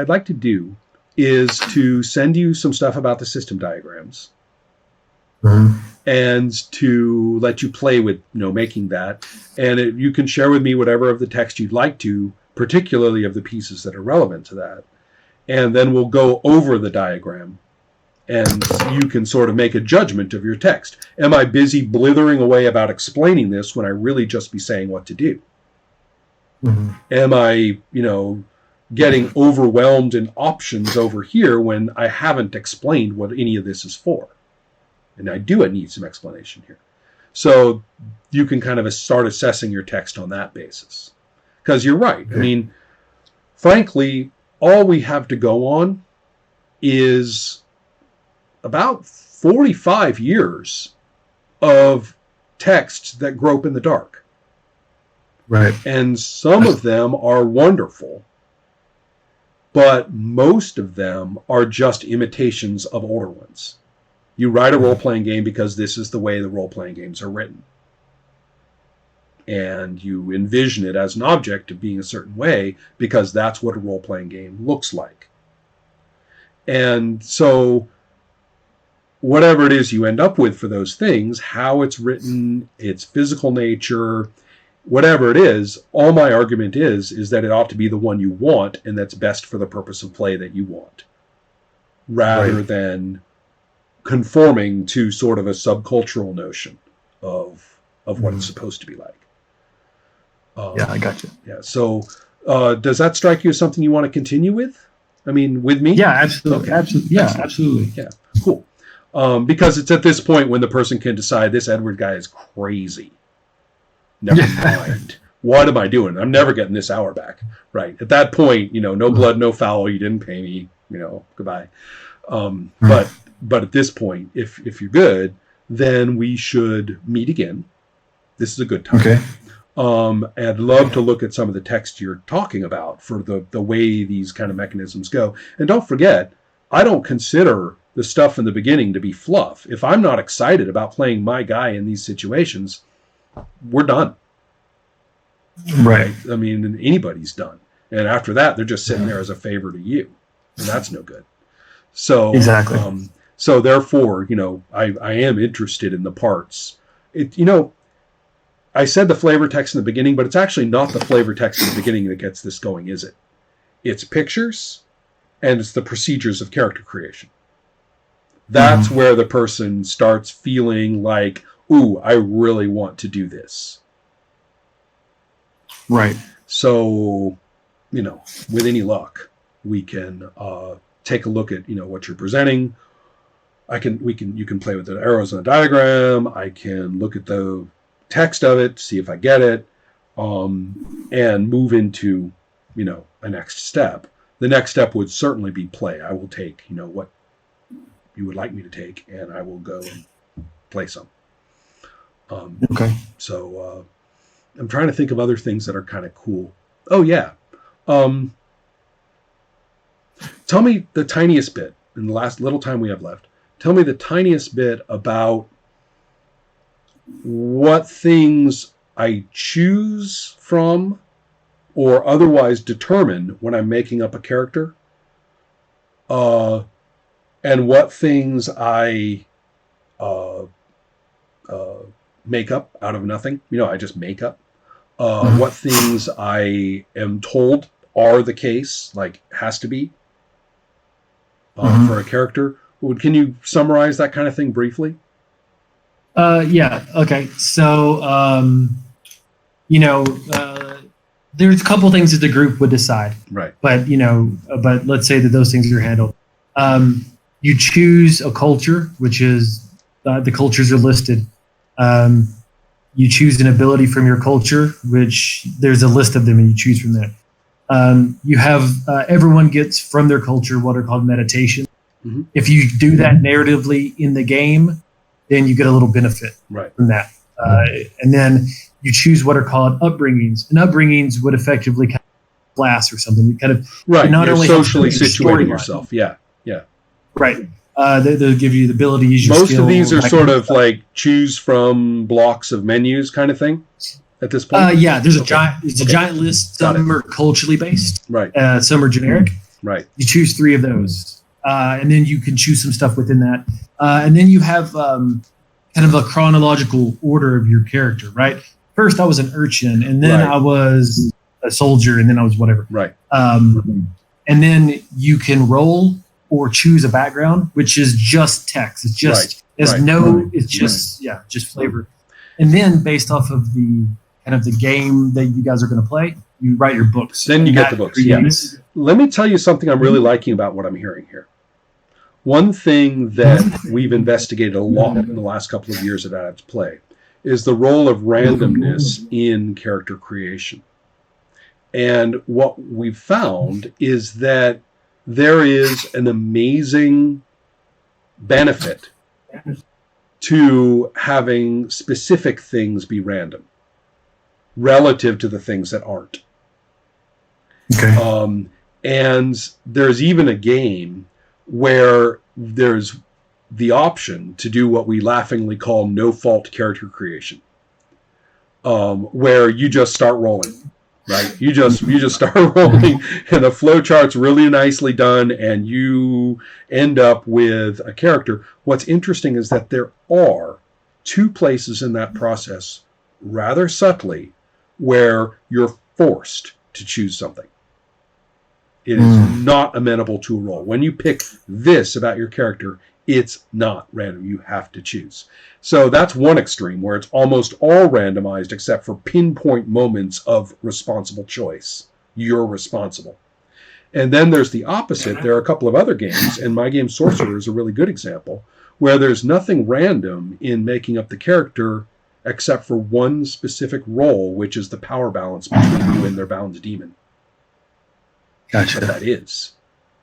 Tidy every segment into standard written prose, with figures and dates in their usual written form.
I'd like to do is to send you some stuff about the system diagrams. And to let you play with, making that. And you can share with me whatever of the text you'd like to, particularly of the pieces that are relevant to that. And then we'll go over the diagram. And you can sort of make a judgment of your text. Am I busy blithering away about explaining this when I really just be saying what to do? Am I, getting overwhelmed in options over here when I haven't explained what any of this is for? And I need some explanation here. So you can kind of start assessing your text on that basis. Because you're right. I mean, frankly, all we have to go on is about 45 years of texts that grope in the dark. Right. And some of them are wonderful, but most of them are just imitations of older ones. You write a role-playing game because this is the way the role-playing games are written. And you envision it as an object of being a certain way because that's what a role-playing game looks like. And so whatever it is you end up with for those things, how it's written, its physical nature, whatever it is, all my argument is that it ought to be the one you want and that's best for the purpose of play that you want. Rather than conforming to sort of a subcultural notion of what it's supposed to be like. I got you. Yeah. So, does that strike you as something you want to continue with? I mean, with me? Yeah, absolutely. Okay. Absolutely. Yeah, absolutely. Yeah. Cool. Because it's at this point when the person can decide this Edward guy is crazy. Never mind. What am I doing? I'm never getting this hour back. Right. At that point, no blood, no foul. You didn't pay me. Goodbye. But at this point, if you're good, then we should meet again. This is a good time. Okay. I'd love to look at some of the text you're talking about for the way these kind of mechanisms go. And don't forget, I don't consider the stuff in the beginning to be fluff. If I'm not excited about playing my guy in these situations, we're done. Right. I mean, anybody's done. And after that, they're just sitting there as a favor to you. And that's no good. So exactly. So therefore, I am interested in the parts. I said the flavor text in the beginning, but it's actually not the flavor text in the beginning that gets this going, is it? It's pictures, and it's the procedures of character creation. That's where the person starts feeling like, ooh, I really want to do this. Right. So, with any luck, we can take a look at, what you're presenting. You can play with the arrows on the diagram. I can look at the text of it, see if I get it, and move into, a next step. The next step would certainly be play. I will take, what you would like me to take, and I will go and play some. Okay. So I'm trying to think of other things that are kind of cool. Oh, yeah. Tell me the tiniest bit, in the last little time we have left, tell me the tiniest bit about what things I choose from or otherwise determine when I'm making up a character, and what things I make up out of nothing. I just make up. What things I am told are the case, like has to be for a character. Can you summarize that kind of thing briefly? Yeah. Okay. So, there's a couple things that the group would decide. Right. But, but let's say that those things are handled. You choose a culture, which is the cultures are listed. You choose an ability from your culture, which there's a list of them, and you choose from that. You have everyone gets from their culture what are called meditations. If you do that narratively in the game, then you get a little benefit from that. And then you choose what are called upbringings. And upbringings would effectively kind of class or something. You kind of not only socially situating yourself. Yeah. Right. They'll give you the ability to use your Most skill, of these are sort of like choose from blocks of menus kind of thing at this point? Yeah, there's a giant list. Some are culturally based. Right. Some are generic. Right. You choose 3 of those, and then you can choose some stuff within that, and then you have kind of a chronological order of your character. Right. First, I was an urchin, and then I was a soldier, and then I was whatever. Right. And then you can roll or choose a background, which is just text. It's just it's just just flavor. And then based off of the kind of the game that you guys are going to play, you write your books. Then you get the books. Yes. Let me tell you something I'm really liking about what I'm hearing here. One thing that we've investigated a lot in the last couple of years at Adepts Play is the role of randomness in character creation. And what we've found is that there is an amazing benefit to having specific things be random relative to the things that aren't. Okay. And there's even a game where there's the option to do what we laughingly call no-fault character creation, where you just start rolling. Right, you just start rolling, and the flowchart's really nicely done, and you end up with a character. What's interesting is that there are 2 places in that process, rather subtly, where you're forced to choose something. It is not amenable to a roll. When you pick this about your character, it's not random. You have to choose. So that's one extreme where it's almost all randomized except for pinpoint moments of responsible choice. You're responsible. And then there's the opposite. There are a couple of other games, and my game Sorcerer is a really good example, where there's nothing random in making up the character except for one specific role, which is the power balance between you and their bound demon. Gotcha. But that is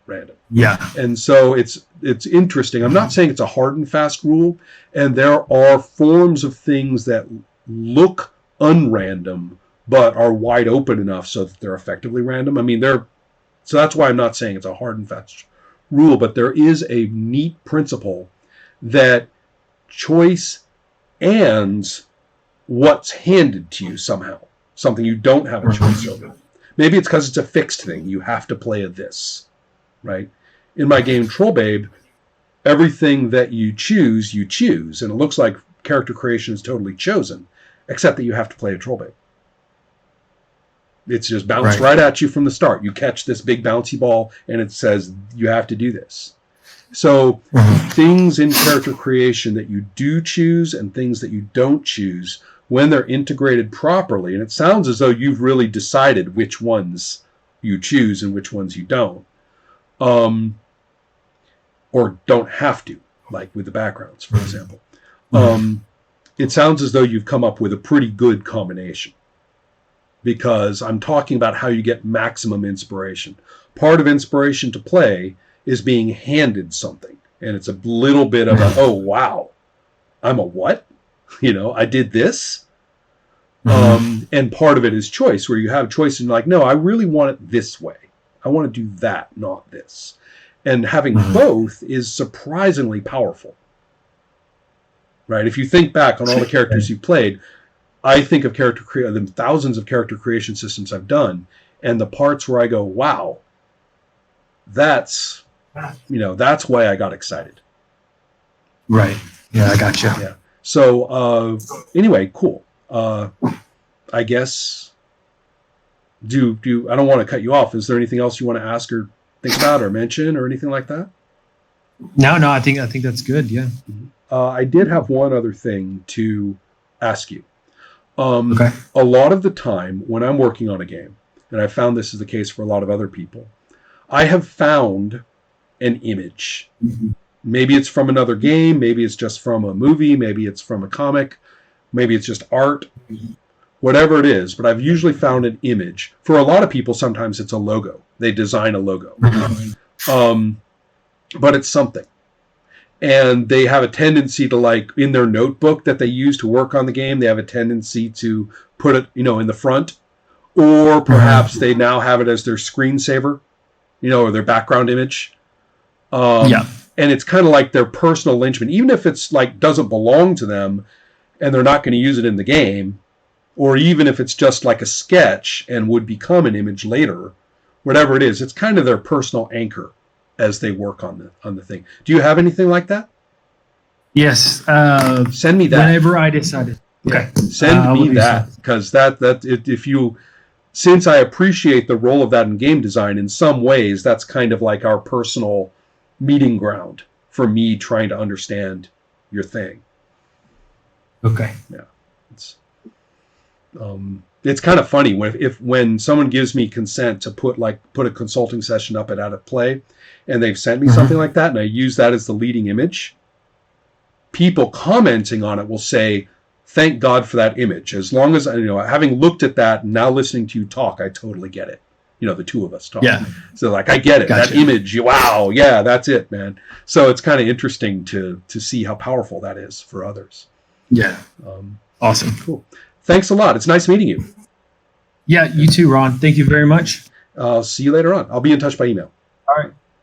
random. Yeah. And so it's interesting. I'm not saying it's a hard and fast rule, and there are forms of things that look unrandom but are wide open enough so that they're effectively random. I mean, so that's why I'm not saying it's a hard and fast rule, but there is a neat principle that choice and what's handed to you somehow, something you don't have a choice over. Maybe it's because it's a fixed thing. You have to play this. Right? In my game Troll Babe, everything that you choose, and it looks like character creation is totally chosen, except that you have to play a Troll Babe. It's just bounced right at you from the start. You catch this big bouncy ball, and it says you have to do this. So things in character creation that you do choose and things that you don't choose, when they're integrated properly, and it sounds as though you've really decided which ones you choose and which ones you don't, or don't have to, like with the backgrounds, for example. It sounds as though you've come up with a pretty good combination, because I'm talking about how you get maximum inspiration. Part of inspiration to play is being handed something, and it's a little bit of a, oh, wow, I'm a what? I did this? And part of it is choice, where you have choice and you're like, no, I really want it this way. I want to do that, not this. And having both is surprisingly powerful. Right? If you think back on all the characters you played, I think of the thousands of character creation systems I've done, and the parts where I go, wow, that's why I got excited. Right. Yeah, I gotcha. Yeah. So anyway, cool. I guess. I don't want to cut you off. Is there anything else you want to ask or think about or mention or anything like that? No, I think that's good. Yeah. I did have one other thing to ask you. Okay. A lot of the time when I'm working on a game, and I found this is the case for a lot of other people, I have found an image. Maybe it's from another game, maybe it's just from a movie, maybe it's from a comic, maybe it's just art, whatever it is, but I've usually found an image. For a lot of people, sometimes it's a logo. They design a logo. But it's something. And they have a tendency to, like, in their notebook that they use to work on the game, they have a tendency to put it, in the front. Or perhaps they now have it as their screensaver, or their background image. And it's kind of like their personal linchpin. Even if it's, like, doesn't belong to them and they're not going to use it in the game, or even if it's just like a sketch and would become an image later, whatever it is. It's kind of their personal anchor as they work on the thing. Do you have anything like that? Yes. Send me that. Whenever I decided. Okay. Send me that, because if you, since I appreciate the role of that in game design, in some ways that's kind of like our personal meeting ground for me trying to understand your thing. Okay. Yeah. It's kind of funny when someone gives me consent to put a consulting session up at Out of Play, and they've sent me something like that, and I use that as the leading image. People commenting on it will say, "Thank God for that image." As long as having looked at that and now listening to you talk, I totally get it. The two of us talk. Yeah. So I get it. Gotcha. That image. Wow. Yeah, that's it, man. So it's kind of interesting to see how powerful that is for others. Yeah. Awesome. Cool. Thanks a lot. It's nice meeting you. Yeah, you too, Ron. Thank you very much. I'll see you later on. I'll be in touch by email. All right.